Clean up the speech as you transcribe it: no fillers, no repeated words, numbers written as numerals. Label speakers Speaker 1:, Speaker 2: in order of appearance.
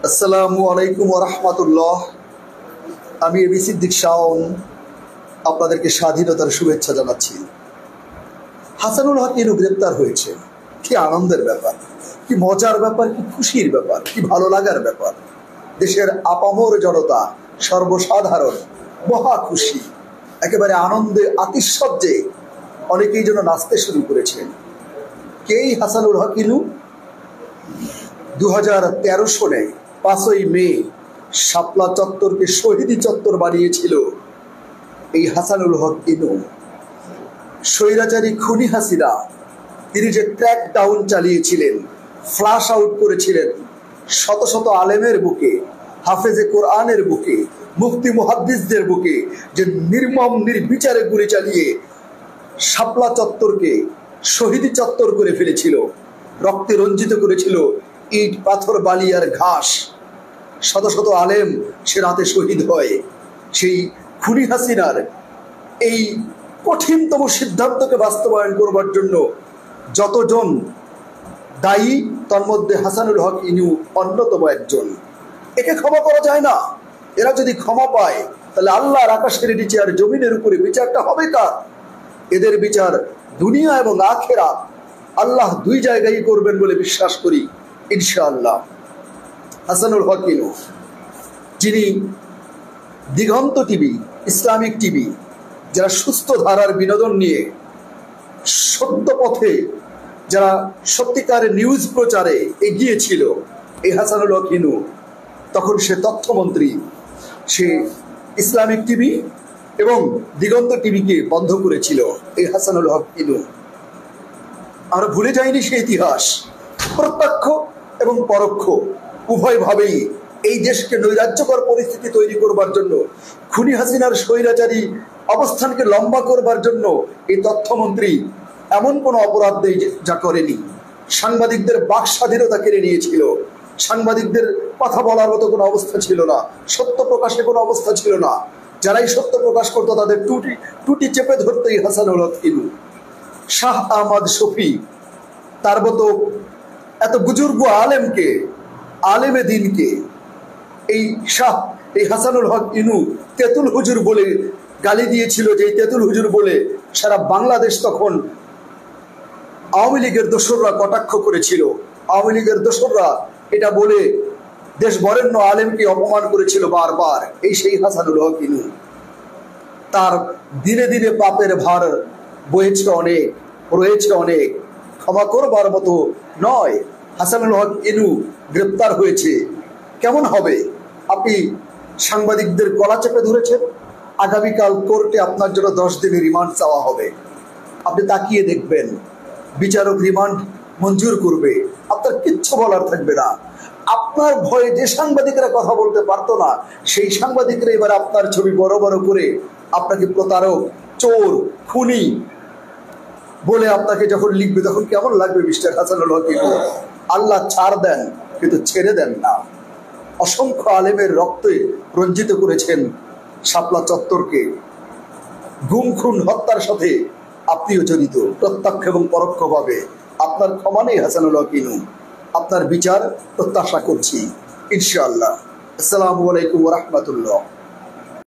Speaker 1: আসসালামু আলাইকুম ওয়া রাহমাতুল্লাহ। আমি এবি সিদ্দিক শাওন আপনাদেরকে স্বাধীনতার শুভেচ্ছা জানাচ্ছি। হাসানুল হক ইনু গ্রেপ্তার হয়েছে, কি আনন্দের ব্যাপার, কি মজার ব্যাপার, কি খুশির ব্যাপার, কি ভালো লাগার ব্যাপার। দেশের আপামর জনতা, সর্বসাধারণ মহা খুশি, একেবারে আনন্দে আতিশয্যে অনেকেই যেন নাচতে শুরু করেছেন। কেই হাসানুল হক ইনু? 2013 সনে 5ই মে শাপলা চত্বরকে শহীদি চত্বর বানিয়েছিল এই হাসানুল হক ইনু। স্বৈরাচারী খুনি হাসিনা তিনি যে ক্র্যাক ডাউন চালিয়েছিলেন, ফ্লাশ আউট করেছিলেন শত শত আলেমের বুকে, হাফেজে কোরআনের বুকে, মুফতি মুহাদ্দিসদের বুকে, যে নির্মম নির্বিচারে গুলি চালিয়ে শাপলা চত্বরকে শহীদি চত্বর করে ফেলেছিল, রক্তে রঞ্জিত করেছিল ইট পাথর বালি আর ঘাস। শত শত আলেম সে রাতে শহীদ হয়। সেই খুনি হাসিনার এই কঠিনতম সিদ্ধান্তকে বাস্তবায়ন করবার জন্য যতজন দায়ী, তার মধ্যে হাসানুল হক ইনু অন্যতম একজন। একে ক্ষমা করা যায় না। এরা যদি ক্ষমা পায় তাহলে আল্লাহর আকাশের নিচে আর জমিনের উপরে বিচারটা হবে কার? এদের বিচার দুনিয়া এবং আখিরাত আল্লাহ দুই জায়গায় করবেন বলে বিশ্বাস করি ইনশাআল্লাহ। হাসানুল হক ইনু, যিনি দিগন্ত টিভি, ইসলামিক টিভি, যারা সুস্থ ধারার বিনোদন নিয়ে সত্য পথে যারা সত্যিকার নিউজ প্রচারে এগিয়েছিল, এই হাসানুল হক ইনু তখন সে তথ্যমন্ত্রী। সে ইসলামিক টিভি এবং দিগন্ত টিভিকে বন্ধ করেছিল এই হাসানুল হক ইনু। আমরা ভুলে যাইনি সে ইতিহাস। প্রত্যক্ষ এবং পরোক্ষ উভয়ভাবেই এই দেশকে নৈরাজ্যকর পরিস্থিতি তৈরি করবার জন্য, খুনি হাসিনার স্বৈরাচারী অবস্থানকে লম্বা করবার জন্য এই তথ্যমন্ত্রী এমন কোনো অপরাধ নেই যা করেনি। সাংবাদিকদের বাক স্বাধীনতা কেড়ে নিয়েছিল, সাংবাদিকদের কথা বলার মতো কোনো অবস্থা ছিল না, সত্য প্রকাশে কোনো অবস্থা ছিল না। যারাই সত্য প্রকাশ করতো তাদের টুটি চেপে ধরতো এই হাসানুল হক ইনু। শাহ আহমদ শফি তার মতো এত বুজুর্গ আলেমকে, আলেমে দিনকে এই হাসানুল হক ইনু তেতুল হুজুর বলে গালি দিয়েছিল, যে তেতুল হুজুর বলে সারা বাংলাদেশ তখন আওয়ামী লীগের দোসররা কটাক্ষ করেছিল। আওয়ামী লীগের দোসররা এটা বলে দেশ বরেণ্য আলেমকে অপমান করেছিল বারবার। এই সেই হাসানুল হক ইনু। তার দিনে দিনে পাপের ভার বয়েছে অনেক, রয়েছে অনেক, ক্ষমা করবার মতো নয়। হাসানুল হক ইনু গ্রেপ্তার হয়েছে, কেমন হবে? আপনি সাংবাদিকদের গলা চেপে ধরেছেন। আগামীকাল কোর্টে আপনার জন্য 10 দিনের রিমান্ড চাওয়া হবে। আপনি তাকিয়ে দেখবেন, বিচারক রিমান্ড মঞ্জুর করবে, আপনার কিচ্ছু বলার থাকবে না। আপনার ভয়ে যে সাংবাদিকরা কথা বলতে পারতো না, সেই সাংবাদিকরা এবার আপনার ছবি বড় বড় করে আপনাকে প্রতারক, চোর, খুনি বলে আপনাকে যখন লিখবে, তখন কেমন লাগবে মিস্টার হাসানুল হক ইনু? আল্লাহ ছাড় দেন কিন্তু ছেড়ে দেন না। অসংখ্য আলেমের রক্তে রঞ্জিত করেছেন শাপলা চত্বরকে। গুম খুন হত্যার সাথে আপনিও জড়িত, প্রত্যক্ষ এবং পরোক্ষভাবে। আপনার ক্ষমা নেই হাসানুল হক ইনু। আপনার বিচার প্রত্যাশা করছি ইনশাআল্লাহ। আসসালামু আলাইকুম ওয়া রাহমাতুল্লাহ।